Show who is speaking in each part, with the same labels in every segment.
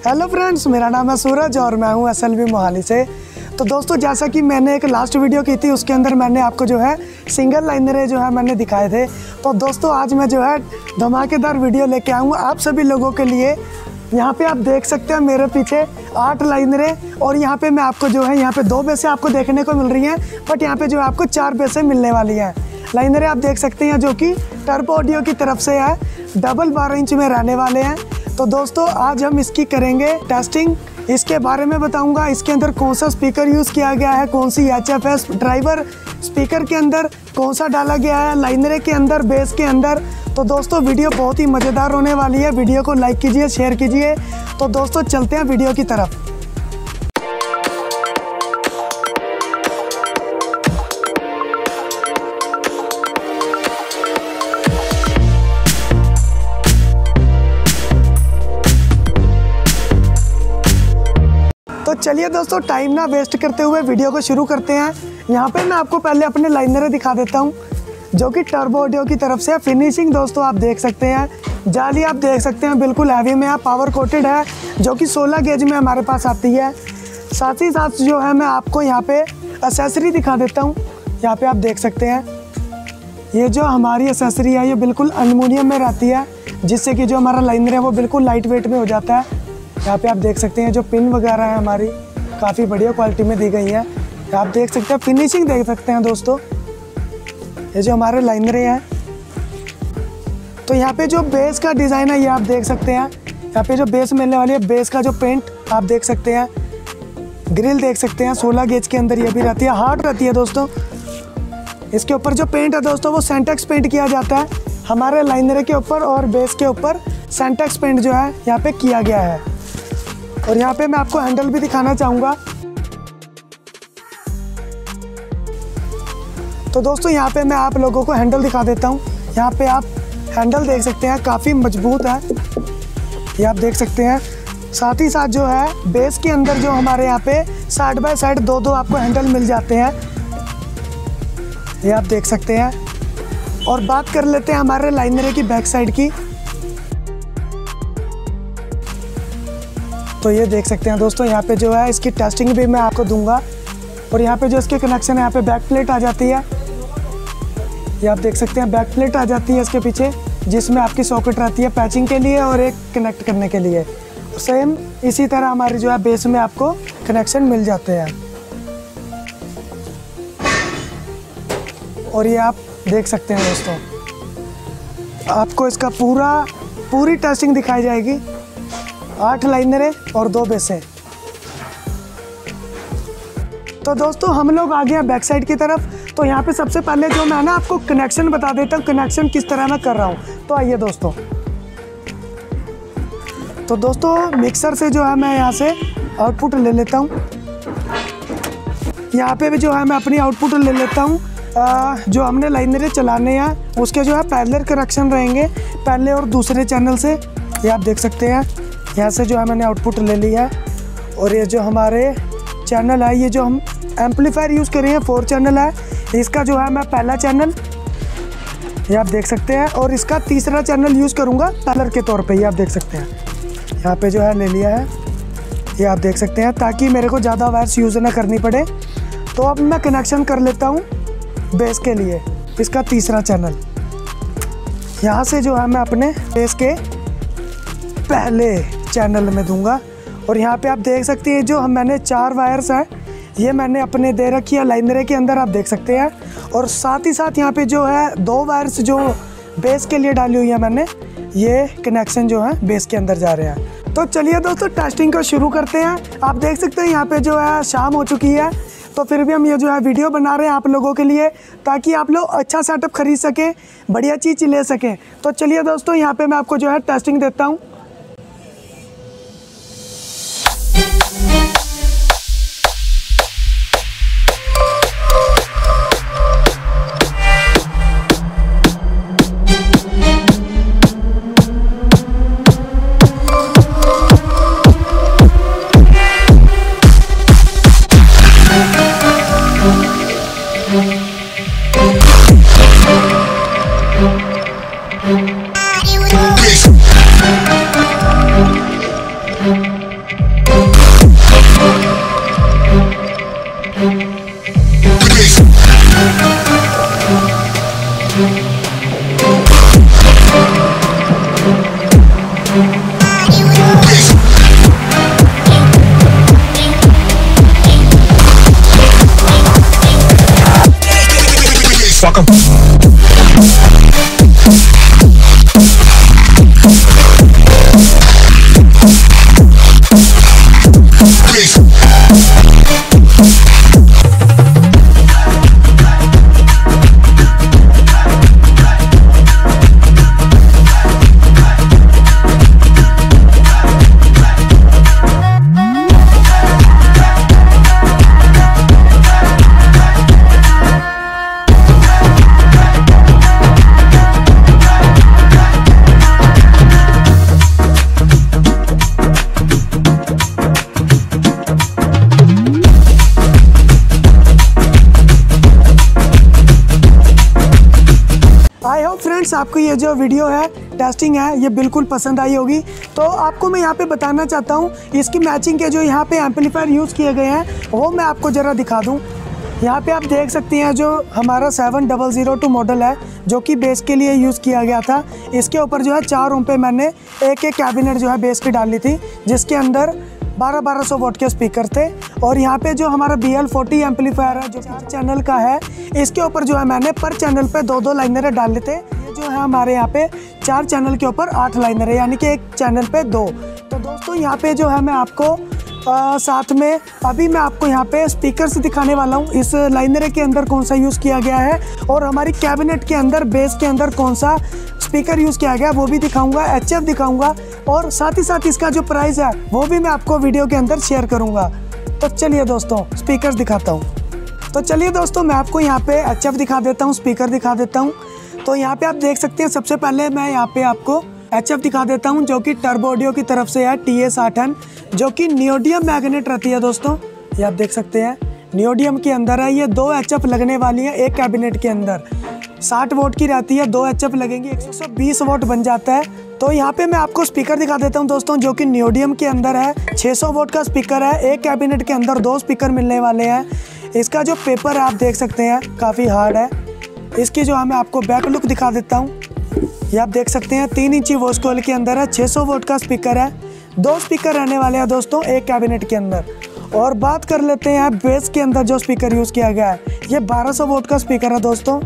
Speaker 1: Hello friends, मेरा नाम है सूरज और मैं हूं SLV मोहाली से। तो दोस्तों, जैसा कि मैंने एक लास्ट वीडियो की थी, उसके अंदर मैंने आपको जो है सिंगल लाइनरे जो है मैंने दिखाए थे। तो दोस्तों, आज मैं जो है धमाकेदार वीडियो लेके आऊँ आप सभी लोगों के लिए। यहाँ पे आप देख सकते हैं मेरे पीछे 8 लाइनरे, और यहाँ पे मैं आपको जो है यहाँ पे 2 बेसें आपको देखने को मिल रही हैं, बट यहाँ पे जो है आपको 4 बेसें मिलने वाली हैं। लाइनरे आप देख सकते हैं जो कि टर्बो ऑडियो की तरफ से है, डबल 12 इंच में रहने वाले हैं। तो दोस्तों, आज हम इसकी करेंगे टेस्टिंग, इसके बारे में बताऊंगा। इसके अंदर कौन सा स्पीकर यूज़ किया गया है, कौन सी HFS ड्राइवर स्पीकर के अंदर कौन सा डाला गया है, लाइनरे के अंदर, बेस के अंदर। तो दोस्तों, वीडियो बहुत ही मज़ेदार होने वाली है। वीडियो को लाइक कीजिए, शेयर कीजिए। तो दोस्तों, चलते हैं वीडियो की तरफ। तो चलिए दोस्तों, टाइम ना वेस्ट करते हुए वीडियो को शुरू करते हैं। यहाँ पे मैं आपको पहले अपने लाइनरे दिखा देता हूँ, जो कि टर्बो ऑडियो की तरफ से। फिनिशिंग दोस्तों आप देख सकते हैं, जाली आप देख सकते हैं बिल्कुल हैवी में है, पावर कोटेड है, जो कि 16 गेज में हमारे पास आती है। साथ ही साथ जो है मैं आपको यहाँ पे एसेसरी दिखा देता हूँ। यहाँ पे आप देख सकते हैं, ये जो हमारी एसेसरी है ये बिल्कुल एल्युमिनियम में रहती है, जिससे कि जो हमारा लाइनर है वो बिल्कुल लाइट वेट में हो जाता है। यहाँ पे आप देख सकते हैं जो पिन वगैरह है हमारी काफ़ी बढ़िया क्वालिटी में दी गई है। आप देख सकते हैं, फिनिशिंग देख सकते हैं दोस्तों, ये जो हमारे लाइनरे हैं। तो यहाँ पे जो बेस का डिज़ाइन है ये आप देख सकते हैं। यहाँ पे जो बेस मिलने वाली है, बेस का जो पेंट आप देख सकते हैं, ग्रिल देख सकते हैं, 16 गेज के अंदर ये भी रहती है, हार्ड रहती है दोस्तों। इसके ऊपर जो पेंट है दोस्तों वो सेंटेक्स पेंट किया जाता है हमारे लाइनरे के ऊपर, और बेस के ऊपर सेंटेक्स पेंट जो है यहाँ पे किया गया है। और यहाँ पे मैं आपको हैंडल भी दिखाना चाहूँगा। तो दोस्तों, यहाँ पे मैं आप लोगों को हैंडल दिखा देता हूँ। यहाँ पे आप हैंडल देख सकते हैं, काफ़ी मजबूत है, ये आप देख सकते हैं। साथ ही साथ जो है बेस के अंदर जो हमारे यहाँ पे साइड बाय साइड 2-2 आपको हैंडल मिल जाते हैं, ये आप देख सकते हैं। और बात कर लेते हैं हमारे लाइनरे की बैक साइड की। तो ये देख सकते हैं दोस्तों, यहाँ पे जो है इसकी टेस्टिंग भी मैं आपको दूंगा। और यहाँ पे जो इसके कनेक्शन है, यहाँ पे बैक प्लेट आ जाती है, ये आप देख सकते हैं, बैक प्लेट आ जाती है इसके पीछे, जिसमें आपकी सॉकेट रहती है पैचिंग के लिए और एक कनेक्ट करने के लिए। सेम इसी तरह हमारी जो है बेस में आपको कनेक्शन मिल जाते हैं। और ये आप देख सकते हैं दोस्तों, आपको इसका पूरी टेस्टिंग दिखाई जाएगी। 8 लाइनरे और 2 बेसें। तो दोस्तों, हम लोग आ गए हैं बैक साइड की तरफ। तो यहाँ पे सबसे पहले जो मैं ना आपको कनेक्शन बता देता हूँ, कनेक्शन किस तरह मैं कर रहा हूँ। तो आइए दोस्तों। तो दोस्तों, मिक्सर से जो है मैं यहाँ से आउटपुट ले लेता हूँ। यहाँ पे भी जो है मैं अपनी आउटपुट ले लेता हूँ। जो हमने लाइनरे चलाने हैं उसके जो है पैरेलल कनेक्शन रहेंगे, पहले और दूसरे चैनल से। ये आप देख सकते हैं, यहाँ से जो है मैंने आउटपुट ले लिया है। और ये जो हमारे चैनल है, ये जो हम एम्पलीफायर यूज़ कर रहे हैं 4 चैनल है, इसका जो है मैं पहला चैनल, ये आप देख सकते हैं, और इसका तीसरा चैनल यूज़ करूँगा पैरेलल के तौर पे। ये आप देख सकते हैं, यहाँ पे जो है ले लिया है, ये आप देख सकते हैं, ताकि मेरे को ज़्यादा वायर्स यूज़ ना करनी पड़े। तो अब मैं कनेक्शन कर लेता हूँ बेस के लिए, इसका तीसरा चैनल। यहाँ से जो है मैं अपने बेस के पहले चैनल में दूंगा। और यहाँ पे आप देख सकते हैं जो मैंने 4 वायर्स हैं, ये मैंने अपने दे रखी है लाइनरे के अंदर, आप देख सकते हैं। और साथ ही साथ यहाँ पे जो है 2 वायर्स जो बेस के लिए डाली हुई है मैंने, ये कनेक्शन जो है बेस के अंदर जा रहे हैं। तो चलिए दोस्तों, टेस्टिंग को शुरू करते हैं। आप देख सकते हैं यहाँ पे जो है शाम हो चुकी है, तो फिर भी हम ये जो है वीडियो बना रहे हैं आप लोगों के लिए, ताकि आप लोग अच्छा सेटअप खरीद सकें, बढ़िया चीज़ ले सकें। तो चलिए दोस्तों, यहाँ पे मैं आपको जो है टेस्टिंग देता हूँ।
Speaker 2: Are you
Speaker 1: आपको ये जो वीडियो है टेस्टिंग है ये बिल्कुल पसंद आई होगी। तो आपको मैं यहाँ पे बताना चाहता हूँ इसकी मैचिंग के जो यहाँ पे एम्पलीफायर यूज़ किए गए हैं वो मैं आपको ज़रा दिखा दूँ। यहाँ पे आप देख सकते हैं जो हमारा 7002 मॉडल है जो कि बेस के लिए यूज़ किया गया था। इसके ऊपर जो है 4 रूम पे मैंने एक कैबिनेट जो है बेस की डाली थी जिसके अंदर 1200 वोट के स्पीकर थे। और यहाँ पे जो हमारा BL40 एम्पलीफायर है जो 4 चैनल का है, इसके ऊपर जो है मैंने पर चैनल पे 2-2 लाइनरें डाले थे। ये जो है हमारे यहाँ पे 4 चैनल के ऊपर 8 लाइनरें यानी कि एक चैनल पे 2। तो दोस्तों यहाँ पे जो है मैं आपको साथ में अभी मैं आपको यहाँ पे स्पीकर से दिखाने वाला हूँ इस लाइनरे के अंदर कौन सा यूज़ किया गया है और हमारी कैबिनेट के अंदर बेस के अंदर कौन सा स्पीकर यूज़ किया गया वो भी दिखाऊंगा, HF दिखाऊंगा और साथ ही साथ इसका जो प्राइस है वो भी मैं आपको वीडियो के अंदर शेयर करूँगा। तो चलिए दोस्तों स्पीकर दिखाता हूँ। तो चलिए दोस्तों मैं आपको यहाँ पे HF दिखा देता हूँ, स्पीकर दिखा देता हूँ। तो यहाँ पे आप देख सकते हैं सबसे पहले मैं यहाँ पे आपको HF दिखा देता हूँ जो कि टर्बो ऑडियो की तरफ से है TA60 जो कि नियोडियम मैग्नेट रहती है दोस्तों। ये आप देख सकते हैं नियोडियम के अंदर है। ये 2 HF लगने वाली है एक कैबिनेट के अंदर। 60 वोट की रहती है, 2 HF लगेंगे 120 वोट बन जाता है। तो यहाँ पे मैं आपको स्पीकर दिखा देता हूँ दोस्तों जो कि नियोडियम के अंदर है। 600 वोट का स्पीकर है। एक कैबिनेट के अंदर 2 स्पीकर मिलने वाले हैं। इसका जो पेपर है आप देख सकते हैं काफ़ी हार्ड है। इसकी जो है मैं आपको बैक लुक दिखा देता हूँ। ये आप देख सकते हैं 3 इंची वॉइस कॉइल के अंदर है। 600 वोट का स्पीकर है। 2 स्पीकर रहने वाले हैं दोस्तों एक कैबिनेट के अंदर। और बात कर लेते हैं बेस के अंदर जो स्पीकर यूज़ किया गया है, ये 1200 वोट का स्पीकर है दोस्तों।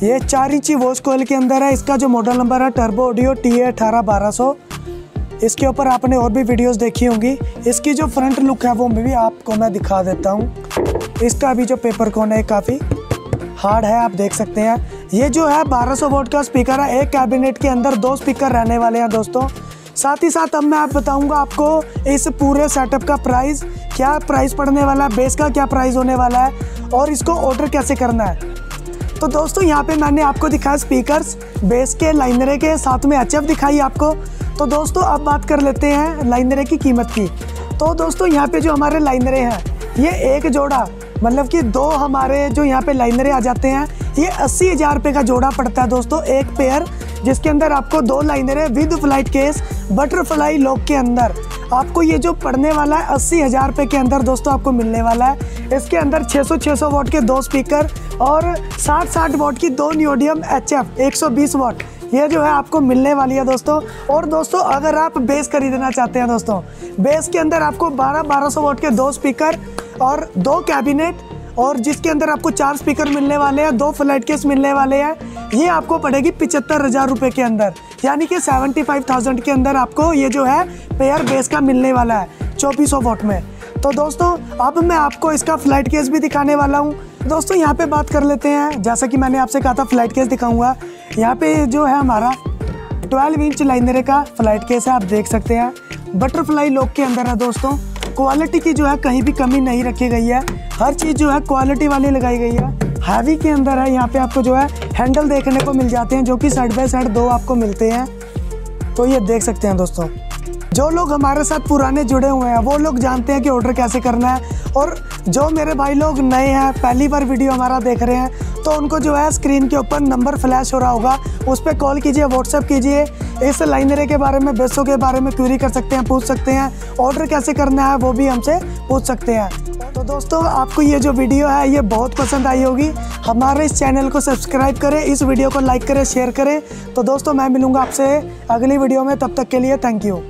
Speaker 1: ये 4 इंची वॉइस कॉइल के अंदर है। इसका जो मॉडल नंबर है टर्बो ऑडियो TA181200। इसके ऊपर आपने और भी वीडियोस देखी होंगी। इसकी जो फ्रंट लुक है वो भी आपको मैं दिखा देता हूँ। इसका भी जो पेपर कोन है काफ़ी हार्ड है, आप देख सकते हैं। ये जो है 1200 वोट का स्पीकर है। एक कैबिनेट के अंदर 2 स्पीकर रहने वाले हैं दोस्तों। साथ ही साथ अब मैं बताऊंगा आपको इस पूरे सेटअप का प्राइस, क्या प्राइस पड़ने वाला है, बेस का क्या प्राइस होने वाला है और इसको ऑर्डर कैसे करना है। तो दोस्तों यहाँ पे मैंने आपको दिखाया स्पीकर्स, बेस के, लाइनरे के, साथ में HF दिखाई आपको। तो दोस्तों अब बात कर लेते हैं लाइनरे की कीमत की। तो दोस्तों यहाँ पे जो हमारे लाइनरे हैं ये एक जोड़ा मतलब कि 2 हमारे जो यहाँ पे लाइनरे आ जाते हैं ये 80,000 रुपये का जोड़ा पड़ता है दोस्तों, एक पेयर, जिसके अंदर आपको 2 लाइनरे with flight case butterfly lock के अंदर आपको ये जो पड़ने वाला है 80,000 रुपये के अंदर दोस्तों आपको मिलने वाला है। इसके अंदर 600 वोट के 2 स्पीकर और 60 वोट की 2 नियोडियम HF 120 वोट ये जो है आपको मिलने वाली है दोस्तों। और दोस्तों अगर आप बेस खरीदना चाहते हैं दोस्तों, बेस के अंदर आपको 1200 वोट के 2 स्पीकर और 2 कैबिनेट और जिसके अंदर आपको 4 स्पीकर मिलने वाले हैं, 2 फ्लाइट केस मिलने वाले हैं, ये आपको पड़ेगी 75,000 रुपये के अंदर, यानी कि 75,000 के अंदर आपको ये जो है पेयर बेस का मिलने वाला है 2400 वोट में। तो दोस्तों अब मैं आपको इसका फ्लाइट केस भी दिखाने वाला हूँ। दोस्तों यहाँ पे बात कर लेते हैं, जैसा कि मैंने आपसे कहा था फ्लाइट केस दिखाऊंगा। यहाँ पे जो है हमारा 12 इंच लाइनरे का फ्लाइट केस है, आप देख सकते हैं बटरफ्लाई लॉक के अंदर है दोस्तों। क्वालिटी की जो है कहीं भी कमी नहीं रखी गई है, हर चीज़ जो है क्वालिटी वाली लगाई गई है। हैवी के अंदर है। यहाँ पे आपको जो है हैंडल देखने को मिल जाते हैं जो कि साइड बाय साइड 2 आपको मिलते हैं। तो ये देख सकते हैं दोस्तों, जो लोग हमारे साथ पुराने जुड़े हुए हैं वो लोग जानते हैं कि ऑर्डर कैसे करना है। और जो मेरे भाई लोग नए हैं, पहली बार वीडियो हमारा देख रहे हैं, तो उनको जो है स्क्रीन के ऊपर नंबर फ्लैश हो रहा होगा, उस पर कॉल कीजिए, व्हाट्सएप कीजिए। इस लाइनरे के बारे में, बेसों के बारे में क्वेरी कर सकते हैं, पूछ सकते हैं। ऑर्डर कैसे करना है वो भी हमसे पूछ सकते हैं। तो दोस्तों आपको ये जो वीडियो है ये बहुत पसंद आई होगी। हमारे इस चैनल को सब्सक्राइब करें, इस वीडियो को लाइक करें, शेयर करें। तो दोस्तों मैं मिलूँगा आपसे अगली वीडियो में, तब तक के लिए थैंक यू।